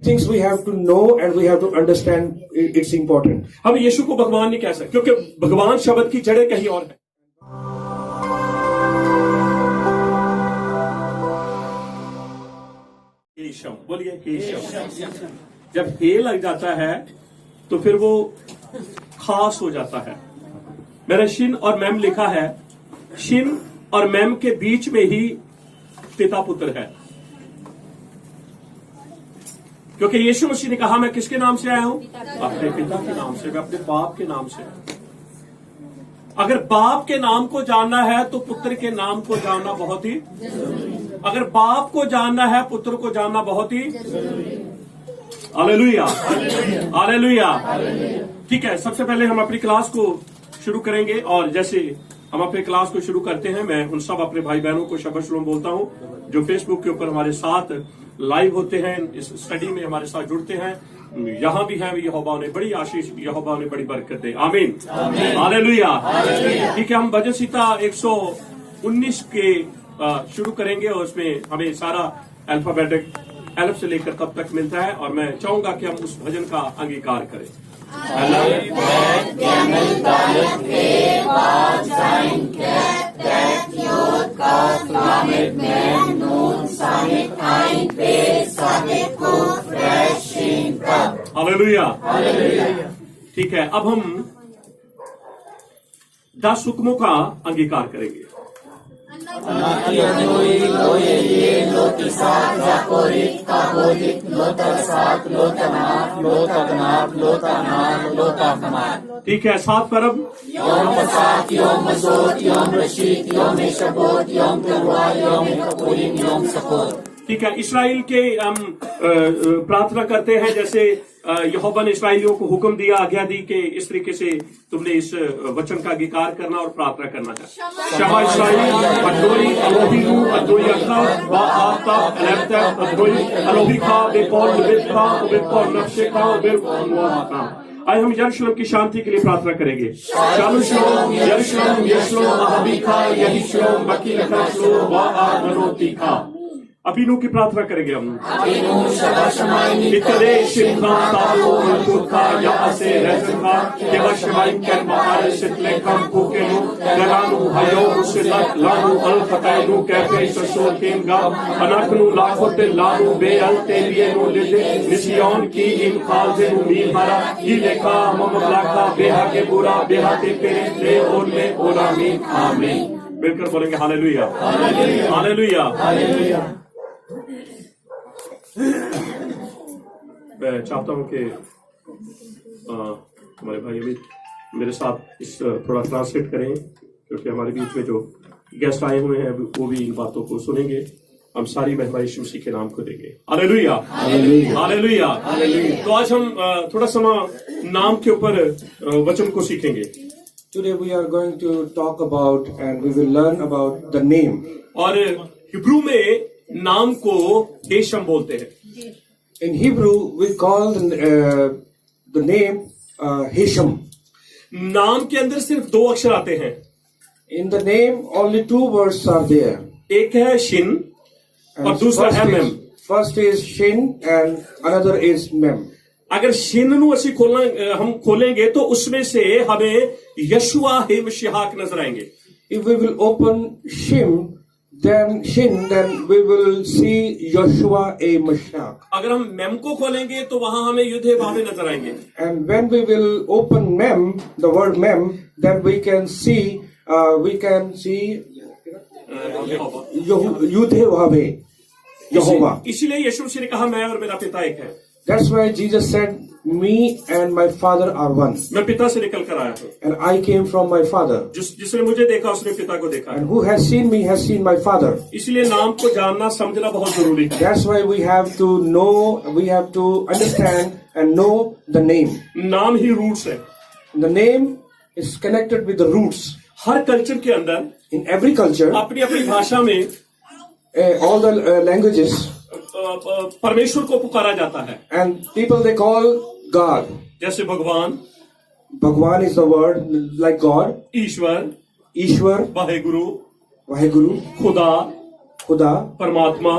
things we have to know and we have to understand. It's important. हम यीशु को भगवान नहीं कह सकते, क्योंकि भगवान शब्द की जड़ें कहीं और है। केशव, बोलिए केशव। जब हे लग जाता है तो फिर वो खास हो जाता है। मैंने शिन और मैम लिखा है, शिन और मैम के बीच में ही पिता पुत्र है, क्योंकि यीशु मसीह ने कहा मैं किसके नाम से आया हूं? अपने पिता के नाम से, मैं अपने बाप के नाम से। अगर बाप के नाम को जानना है तो पुत्र के नाम को जानना बहुत ही, अगर बाप को जानना है पुत्र को जानना बहुत ही। Hallelujah, hallelujah. ठीक है, सबसे पहले हम अपनी क्लास को शुरू करेंगे, और जैसे हम अपने क्लास को शुरू करते हैं, मैं उन सब अपने भाई बहनों को शबा शलोम बोलता हूं जो फेसबुक के ऊपर हमारे साथ लाइव होते हैं, इस स्टडी में हमारे साथ जुड़ते हैं, यहां भी हैं। यहोवा ने बड़ी आशीष, यहोवा ने बड़ी बरकत दे। आमीन, हालेलुया। ठीक है, हम भजन संहिता 119 के शुरू करेंगे, और उसमें हमें सारा अल्फाबेटिक अलफ से लेकर तब तक मिलता है, और मैं चाहूंगा कि हम उस भजन का अंगीकार करें। हालेलुया। ठीक है, अब हम 10 हुक्मों का अंगीकार करेंगे। ठीक है, 7 परब, ठीक है। इसराइल के हम प्रार्थना करते हैं, जैसे यहोवा ने इसराइलियों को हुक्म दिया, आज्ञा दी कि इस तरीके से तुमने इस वचन का अंगीकार करना और प्रार्थना करना है। शमा इसराइल, अदोई, अलोहीनु, अदोई अखा, वा आता, एलेप्ता, अदोई, अलोहीखा, बेकौल, बेखा, बेकौल, नफ्शेखा, बेकौल, मुआका। आइए हम यरूशलेम की शांति के लिए प्रार्थना करेंगे। शालू शलोम, यरूशलेम, यरूशलेम, महाबीखा, यरूशलेम, बकीलखा, शलोम, वा मनोतीखा। अबीनू की प्रार्थना करेंगे हम। इतने शिमखा तालो मलकुखा यहाँ से रहता केवल शिवाइन के बाहर से लेखम कुकेनु गलानु हयो उसिलत लानु अल्फताइनु कैफे ससोर केंगा अनाकनु लाखोते लानु बेअलते बिएनु लिले निसियोन की इन खालजेनु मीहारा ये लेखा ममलाका बेहा के बुरा बेहा ते पेरे ले ओले ओलामीन आमीन। मिलकर बोलेंगे हालेलुया, हालेलुया, हालेलुया। मैं चाहता हूं कि हमारे भाई अभी मेरे साथ इस थोड़ा ट्रांसलेट करें, क्योंकि हमारे बीच में जो गेस्ट आए हुए हैं वो भी इन बातों को सुनेंगे। हम सारी महिमा यीशु मसीह के नाम को देंगे। Hallelujah, hallelujah, hallelujah. तो आज हम थोड़ा समय नाम के ऊपर वचन को सीखेंगे। Today we are going to talk about and we will learn about the name. और हिब्रू में नाम को हेशम बोलते हैं। In Hebrew we call the name Hesham. नाम के अंदर सिर्फ 2 अक्षर आते हैं। In the name only 2 words are there. एक है शिन और दूसरा है ma'am. First is Shin and another is Mem. अगर शिन नु असी हम खोलेंगे तो उसमें से हमें यशुआ हे मशीहाक नजर आएंगे। If we will open Shin, then we will see Joshua a Mashiach. अगर हम मेम को खोलेंगे तो वहां हमें युद्धे भावे नजर आएंगे। And when we will open Mem, the word Mem, then we can see युद्धे भावे यहोवा। इसीलिए यीशु मसीह ने कहा मैं और मेरा पिता एक है। That's why Jesus said, "Me and my Father are one." मैं पिता से निकल कर आया हूँ। And I came from my Father. जिसने मुझे देखा उसने पिता को देखा। And who has seen me has seen my Father. इसलिए नाम को जानना समझना बहुत जरूरी है। That's why we have to know, we have to understand and know the name. नाम ही रूट्स है। The name is connected with the roots. Her culture के अंदर, in every culture, अपनी अपनी भाषा में all the languages, परमेश्वर को पुकारा जाता है। and people they call God. जैसे भगवान, Bhagwan is the word like God. Ishwar, Ishwar, Waheguru, Vaheguru, खुदा, Khuda, परमात्मा,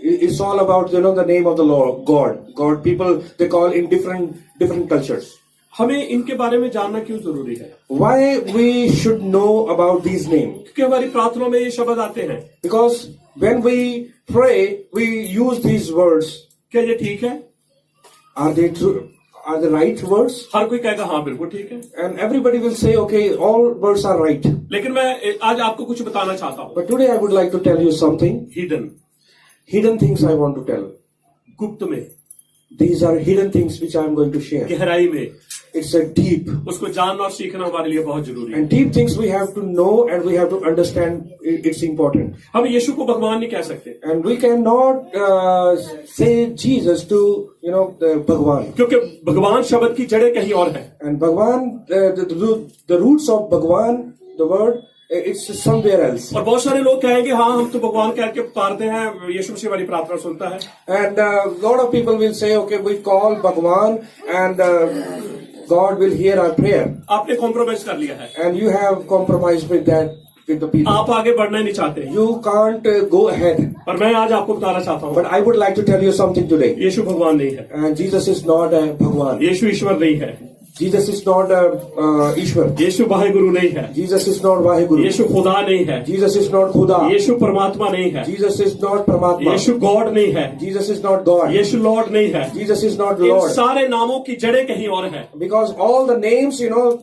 it's all about the name of the Lord, God. People they call in different cultures. हमें इनके बारे में जानना क्यों जरूरी है? Why we should know about these names? क्योंकि हमारी प्रार्थना में ये शब्द आते हैं. Because when we pray, we use these words. क्या ये ठीक है? Are they true? Are the right words? हर कोई कहेगा हाँ बिल्कुल ठीक है. And everybody will say, okay, all words are right. लेकिन मैं आज आपको कुछ बताना चाहता हूँ. But today I would like to tell you something. Hidden things I want to tell. गुप्त में. These are hidden things which I am going to share. गहराई में. It's a deep. उसको जानना और सीखना हमारे लिए बहुत जरूरी है. And deep things we have to know and we have to understand. It's important. हम यीशु को भगवान नहीं कह सकते. And we cannot say Jesus to भगवान. क्योंकि भगवान शब्द की जड़ें कहीं और है. And भगवान, the roots of भगवान, the word, it's somewhere else. और बहुत सारे लोग कहेंगे हाँ हम तो भगवान कह के पुकारते हैं, यीशु मसीह वाली प्रार्थना सुनता है. And a lot of people will say, okay, we call भगवान and God will hear our prayer. आपने कॉम्प्रोमाइज कर लिया है. And you have compromised with that, with the people. आप आगे बढ़ना ही नहीं चाहते. You can't go ahead. पर मैं आज आपको बताना चाहता हूँ. But I would like to tell you something today. यीशु भगवान नहीं है. And Jesus is not a भगवान. यीशु ईश्वर नहीं है. Jesus is not a ईश्वर. यीशु वाहेगुरु नहीं है. Jesus is not Waheguru. यीशु खुदा नहीं है. Jesus is not खुदा. यीशु परमात्मा नहीं है. Jesus is not परमात्मा. यीशु गॉड नहीं है. Jesus is not God. Yeshu lord नहीं है. Jesus is not in Lord. सारे नामों की जड़ें कहीं और हैं. Because all the names,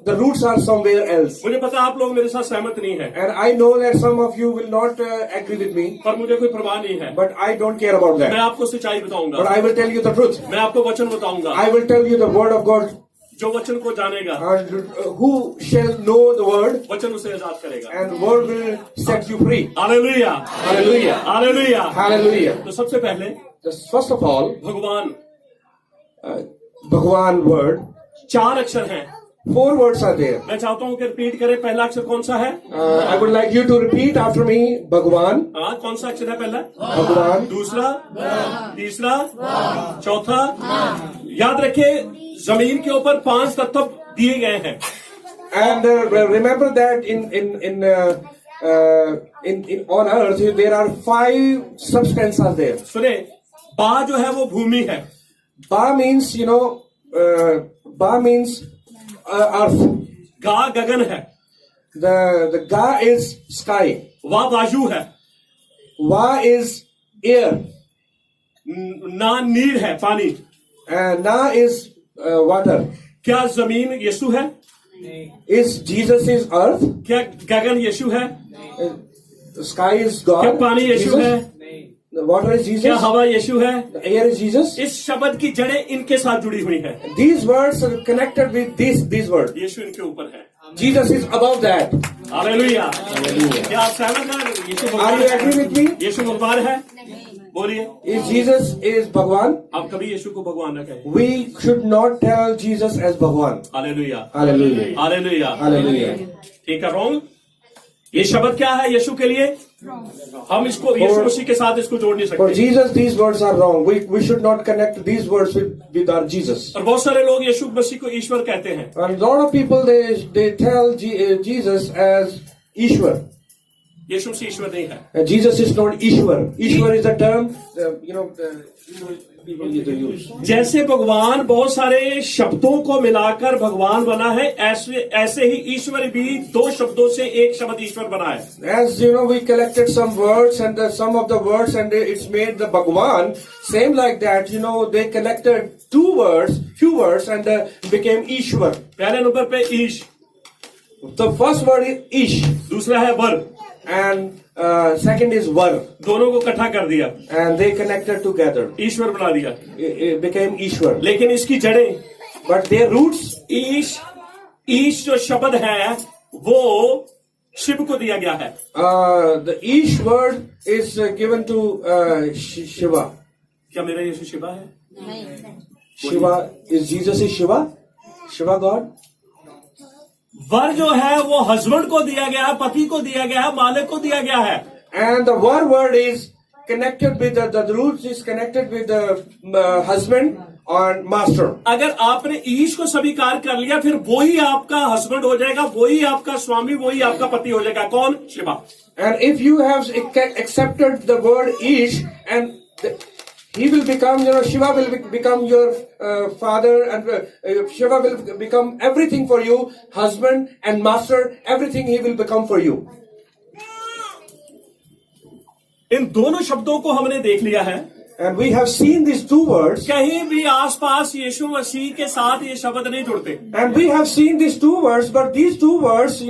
the roots are somewhere else. मुझे पता आप लोग मेरे साथ सहमत नहीं है. And I know that some of you will not agree with me. पर मुझे कोई परवाह नहीं है. But I don't care about मैं that. आपको सच्चाई बताऊंगा. But I will tell you the truth. मैं आपको वचन बताऊंगा. I will tell you the word of God. जो वचन को जानेगा, And who shall know the word, वचन उसे आजाद करेगा. and word will set you free. Hallelujah, Hallelujah. Hallelujah. Hallelujah. तो सबसे पहले First of all, भगवान भगवान word, 4 अक्षर हैं. 4 words are there. मैं चाहता हूँ कि रिपीट करें. पहला अक्षर कौन सा है? I would like you to repeat after me. भगवान. हाँ, कौन सा अक्षर है पहला? भगवान. दूसरा, तीसरा, चौथा. याद रखिए जमीन के ऊपर 5 तत्व दिए गए हैं. And remember that in on earth there are 5 substances there. सुने, बा जो है वो भूमि है. Ba means Ba means earth. गा गगन है. The Ga is sky. वा वायु है. Va is air. ना नीर है, पानी. And Na is water. क्या जमीन यीशु है? Is Jesus is earth? क्या गगन यीशु है? The sky is God. क्या पानी यीशु Jesus? है? The water is क्या Jesus. हवा यीशु है? The air is Jesus. इस शब्द की जड़ें इनके साथ जुड़ी हुई है. These words are connected with these words. यीशु इनके ऊपर है. Jesus is above that. Hallelujah. क्या आप सहमत हैं? यीशु Are you agree भगवान with me? यीशु भगवान है. बोलिए. If Jesus is Bhagwan, आप कभी यीशु को भगवान न कहें. we should not tell Jesus as Bhagwan. Hallelujah. Hallelujah. Hallelujah. Hallelujah. ठीक है. रॉन्ग. ये शब्द क्या है यीशु के लिए? हम इसको यीशु मसीह के साथ इसको जोड़ नहीं For सकते. Jesus, these words are wrong. We should not connect these words with our Jesus. और बहुत सारे लोग यीशु मसीह को ईश्वर कहते हैं. And a lot of people they tell Jesus as Ishwar. यीशु मसीह ईश्वर नहीं है. Jesus is not Ishwar. Ishwar is a term people need to use. जैसे भगवान बहुत सारे शब्दों को मिलाकर भगवान बना है, ऐसे ही ईश्वर भी 2 शब्दों से एक शब्द ईश्वर बना है. As we collected some words and some of the words and it's made the Bhagwan. Same like that, they collected 2 few words and became Ishwar. पहले नंबर पे ईश. The first word is Ish. दूसरा है वर. And second is Var. दोनों को इकट्ठा कर दिया. And they connected together. ईश्वर बना दिया. It became Ishwar. लेकिन इसकी जड़ें, But their roots, ईश जो शब्द है वो शिव को दिया गया है. the Ish word is given to Shiva. क्या मेरा यीशु शिवा है? Shiva is Jesus is Shiva? Shiva God? वर जो है वो हस्बैंड को दिया गया है, पति को दिया गया है, मालिक को दिया गया है. And the Var word is connected with the roots is connected with the husband and master. अगर आपने ईश को स्वीकार कर लिया फिर वो ही आपका हस्बैंड हो जाएगा, वो ही आपका स्वामी, वो ही आपका पति हो जाएगा. कौन? Shiva. And if you have accepted the word Ish and he will become, Shiva will become your father, and Shiva will become everything for you, husband and master, everything he will become for you. इन दोनों शब्दों को हमने देख लिया है. And we have seen these two words. कहीं भी आसपास यीशु मसीह के साथ ये शब्द नहीं जुड़ते. And we have seen these two words, but these two words,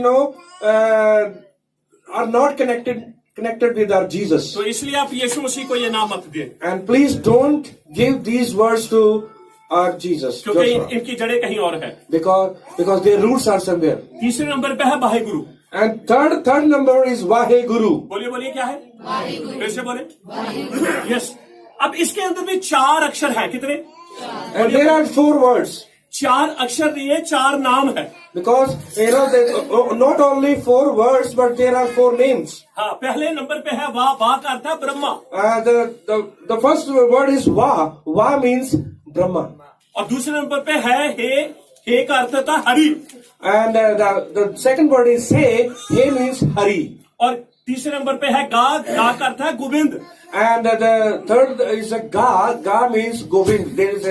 are not connected with our Jesus. तो इसलिए आप यीशु मसीह को ये नाम मत दें. And please don't give these words to our Jesus. क्योंकि Joshua. इनकी जड़ें कहीं और है. Because their roots are somewhere. तीसरे नंबर पे है Wahe Guru. And third number is Vahe Guru. बोलिए क्या है? वाहे गुरु. फिर से बोले. Yes. अब इसके अंदर भी 4 अक्षर है. कितने? And there are 4 words. 4 अक्षर नहीं, 4 नाम है. Because not only 4 words, but there are 4 names. हाँ, पहले नंबर पे है वाह. वाह का अर्थ है Brahma. The first word is Va. Va means Brahma. और दूसरे नंबर पे है हे का अर्थ था Hari. And the second word is He. He means Hari. और तीसरे नंबर पे है गा का अर्थ है Govind. And the third is a Ga. Ga means Govind. There is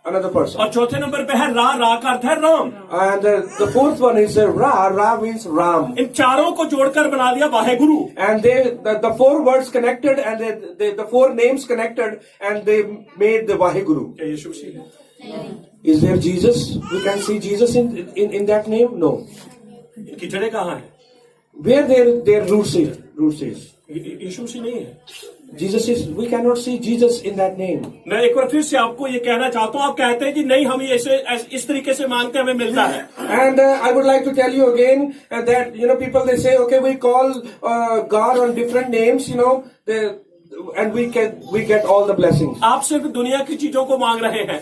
another person. और चौथे नंबर पे है रा का अर्थ है Ram. And the fourth one is Ra. Ra means Ram. इन चारों को जोड़कर बना दिया Wahe Guru. And the 4 words connected, and the 4 names connected, and they made the Vahe Guru. क्या यीशु मसीह है? Is there Jesus? We can see Jesus in that name? No. इनकी जड़ें कहाँ है? Where their roots is? यीशु मसीह नहीं है. Jesus is. We cannot see Jesus in that name. मैं एक बार फिर से आपको ये कहना चाहता हूँ. आप कहते हैं कि नहीं हम इस तरीके से मांगते हमें मिलता है. And I would like to tell you again that people they say, okay, we call God on different names, and we get all the blessings. आप सिर्फ दुनिया की चीजों को मांग रहे हैं.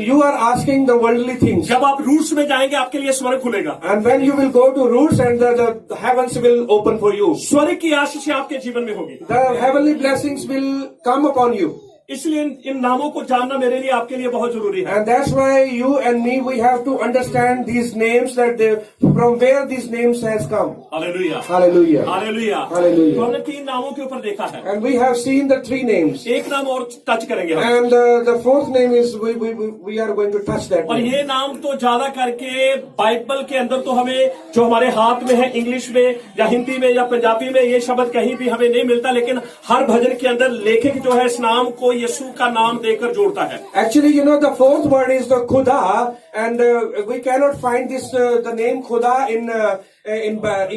You are asking the worldly things. जब आप रूट्स में जाएंगे आपके लिए स्वर्ग खुलेगा. And when you will go to roots, and the heavens will open for you. स्वर्ग की आशीष आपके जीवन में होगी. The heavenly blessings will come upon you. इसलिए इन नामों को जानना मेरे लिए आपके लिए बहुत जरूरी है. And that's why you and me, we have to understand these names, from where these names has come. Hallelujah. Hallelujah. Hallelujah. Hallelujah. तो हमने 3 नामों के ऊपर देखा है. And we have seen the 3 names. एक नाम और टच करेंगे हम. And the 4th name is we are going to touch that. और name. ये नाम तो ज्यादा करके बाइबल के अंदर तो हमें जो हमारे हाथ में है इंग्लिश में या हिंदी में या पंजाबी में ये शब्द कहीं भी हमें नहीं मिलता. लेकिन हर भजन के अंदर लेखक जो है इस नाम को यीशु का नाम देकर जोड़ता है. Actually, the 4th word is the Khuda, and we cannot find the name Khuda in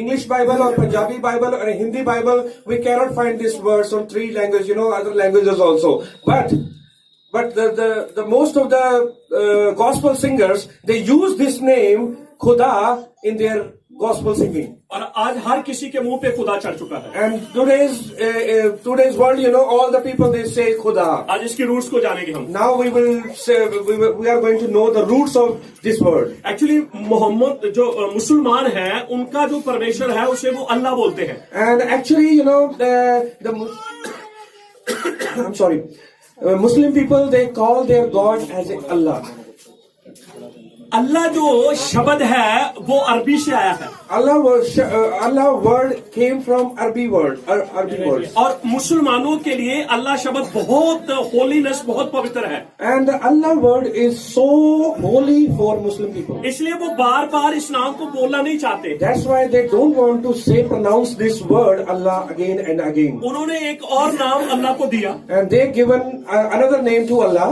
English Bible or Punjabi Bible or Hindi Bible. We cannot find this verse on 3 languages, other languages also. But the most of the gospel singers, they use this name Khuda in their gospel singing. और आज हर किसी के मुंह पे खुदा चढ़ चुका है. And today's world, all the people they say Khuda. आज इसकी रूट्स को जानेंगे हम. Now we will say we are going to know the roots of this word. Actually Mohammed जो मुसलमान है उनका जो परमेश्वर है उसे वो अल्लाह बोलते हैं. And actually, I'm sorry, Muslim people, they call their God as Allah. अल्लाह जो शब्द है वो अरबी से आया है. Allah word came from Arabic word. और मुसलमानों के लिए अल्लाह शब्द बहुत होलीनेस बहुत पवित्र है. And Allah word is so holy for Muslim people. इसलिए वो बार बार इस नाम को बोलना नहीं चाहते. That's why they don't want to pronounce this word Allah again and again. उन्होंने एक और नाम अल्लाह को दिया. And they given another name to Allah.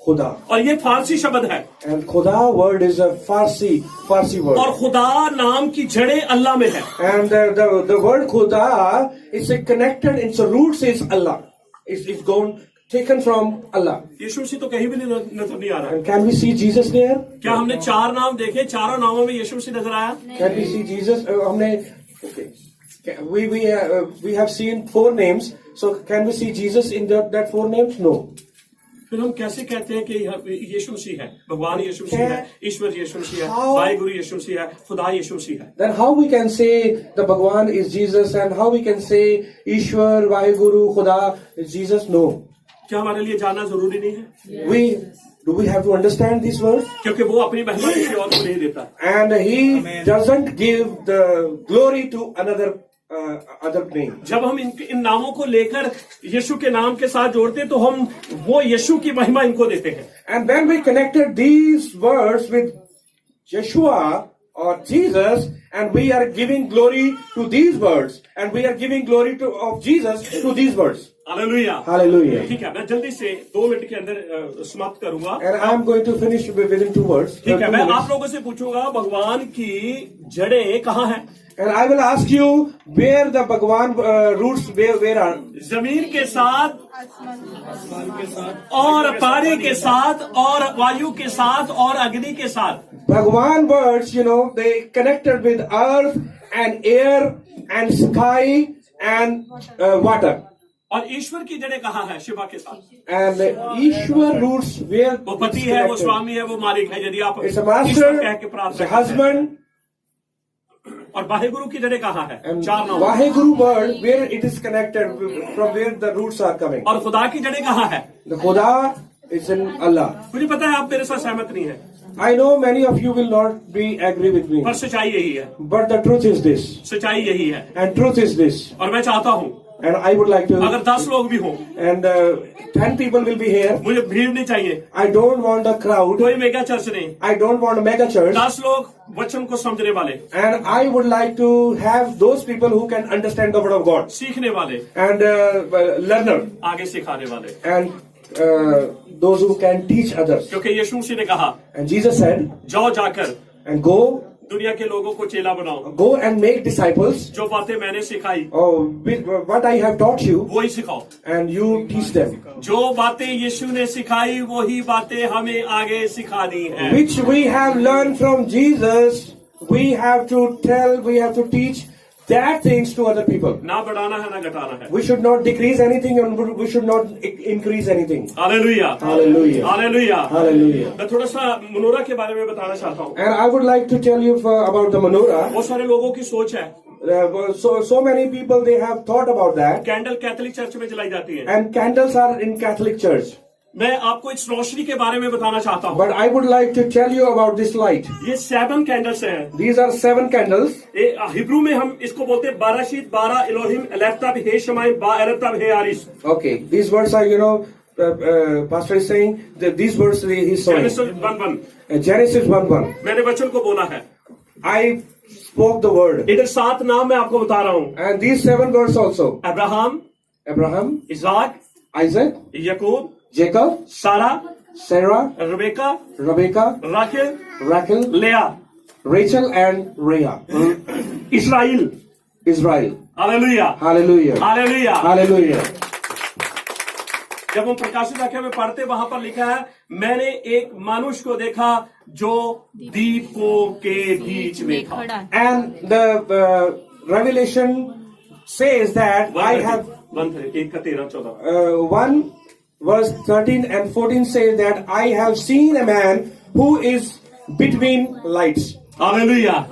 खुदा. और ये फारसी शब्द है. And Khuda word is a Farsi word. और खुदा नाम की जड़ें अल्लाह में है. And the word Khuda is connected, its roots is Allah. It's taken from Allah. यीशु मसीह तो कहीं भी नजर नहीं आ रहा. And can we see Jesus there? क्या हमने 4 नाम देखे? चारों नामों में यीशु मसीह नजर आया? Can we see Jesus? Okay. We have seen 4 names. So can we see Jesus in that 4 names? No. फिर हम कैसे कहते हैं कि यीशु मसीह है, भगवान यीशु मसीह है, ईश्वर यीशु मसीह है, भाई गुरु यीशु मसीह है, खुदा यीशु मसीह है. Then how we can say the Bhagwan is Jesus, and how we can say Ishwar, Vaheguru, Khuda is Jesus? No. क्या हमारे लिए जानना जरूरी नहीं है? Do we have to understand this word? क्योंकि वो अपनी महिमा किसी और को नहीं देता. And he doesn't give the glory to other name. जब हम इन नामों को लेकर यीशु के नाम के साथ जोड़ते हैं तो हम वो यीशु की महिमा इनको देते हैं. And when we connected these words with Yeshua or Jesus, and we are giving glory to these words, and we are giving glory of Jesus to these words. Hallelujah. Hallelujah. ठीक है, मैं जल्दी से 2 मिनट के अंदर समाप्त करूंगा. And I am going to finish within 2 words. ठीक है, 2 मैं minutes. आप लोगों से पूछूंगा भगवान की जड़ें कहाँ हैं? And I will ask you where the Bhagwan roots where are. जमीन के साथ और पानी के साथ और वायु के साथ और अग्नि के साथ. Bhagwan words, they connected with earth and air and sky and water. और ईश्वर की जड़ें कहाँ है? शिवा के साथ. And Ishwar roots where वो पति है, वो स्वामी है, वो मालिक है. यदि आप it's a ईश्वर कह master, के it's प्रार्थना a करते हैं. husband. और वाहेगुरु की जड़ें कहाँ है? And 4 नाम. Vaheguru word, where it is connected, from where the roots are coming. और खुदा की जड़ें कहाँ है? The Khuda is in Allah. मुझे पता है आप मेरे साथ सहमत नहीं है, I know many of you will not be agree with me. पर सच्चाई यही है. But the truth is this. सच्चाई यही है. And truth is this. और मैं चाहता हूँ And I would like to, अगर 10 लोग भी हों, and 10 people will be here. मुझे भीड़ नहीं चाहिए, I don't want a crowd. कोई मेगा चर्च नहीं. I don't want a mega church. 10 लोग वचन को समझने वाले, And I would like to have those people who can understand the word of God. सीखने वाले, And learner. आगे सिखाने वाले. And those who can teach others. क्योंकि यीशु मसीह ने कहा, And Jesus said, जाओ जाकर and go दुनिया के लोगों को चेला बनाओ. Go and make disciples. जो बातें मैंने सिखाई What I have taught you, वो ही सिखाओ. and you teach them. जो बातें यीशु ने सिखाई वही बातें हमें आगे सिखानी है. Which we have learned from Jesus, we have to tell, we have to teach that things to other people. ना बढ़ाना है ना घटाना है. We should not decrease anything, and we should not increase anything. Hallelujah. Hallelujah. Hallelujah. Hallelujah. मैं थोड़ा सा Monera के बारे में बताना चाहता हूँ. And I would like to tell you about the menorah. बहुत सारे लोगों की सोच है, So many people, they have thought about that. Candle Catholic church में जलाई जाती है. And candles are in Catholic Church. मैं आपको इस रोशनी के बारे में बताना चाहता हूँ. But I would like to tell you about this light. ये 7 कैंडल्स हैं. These are 7 candles. हिब्रू में हम इसको बोलते हैं बाराशीत, 12 इलोहिम, एलेफ्ताब, हे शमाई, बा एलेफ्ताब, हे Aaris. Okay, these words are, Pastor is saying that these words he's showing. Genesis 1:1. Genesis 1:1. मैंने वचन को बोला है. I spoke the word. इधर 7 नाम मैं आपको बता रहा हूँ. And these 7 words also. Abraham, Abraham, Isaac, Isaac, Yakub, Jacob, सारा, Sarah, रबेका, Rebecca, राखेल, Rachel, लेया, Rachel and Rhea. Israel. Israel. Hallelujah. Hallelujah. Hallelujah. Hallelujah. जब हम प्रकाशित वाक्य में पढ़ते वहां पर लिखा है, मैंने एक मनुष्य को देखा जो दीपों के बीच में था. And the Revelation says that I have 1 verse 13 and 14 says that I have seen a man who is between lights. Hallelujah.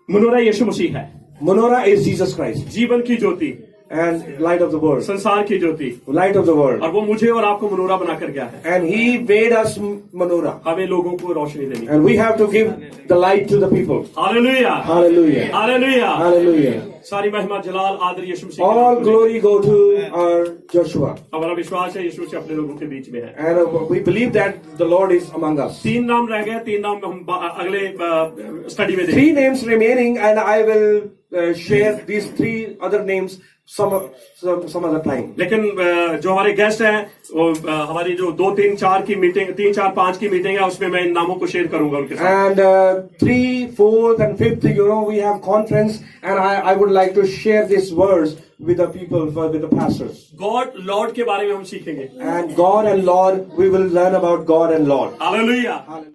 Menorah Yeshu Masih है. Menorah is Jesus Christ जीवन की ज्योति, and light of the world. संसार की ज्योति. Light of the world. और वो मुझे और आपको मनोरा बनाकर गया है. And he made us menorah. हमें लोगों को रोशनी देनी है. And we have to give the light to the people. Hallelujah. Hallelujah. Hallelujah. Hallelujah. सारी महिमा जलाल आदर यीशु मसीह. All glory go to our Joshua. हमारा विश्वास है यीशु से अपने लोगों के बीच में है. And we believe that the Lord is among us. 3 नाम रह गए. 3 नाम हम अगले स्टडी में 3 देखेंगे. names remaining, and I will share these 3 other names some other time. लेकिन जो हमारे गेस्ट हैं, वो हमारी जो 2, 3, 4 की मीटिंग, 3, 4, 5 की मीटिंग है, उसमें मैं इन नामों को शेयर करूंगा उनके साथ. And 3, 4th and 5th, we have conference, and I would like to share these words with the people, with the pastors. God Lord के बारे में हम सीखेंगे. And God and Lord, we will learn about God and Lord. Hallelujah. Hallelujah.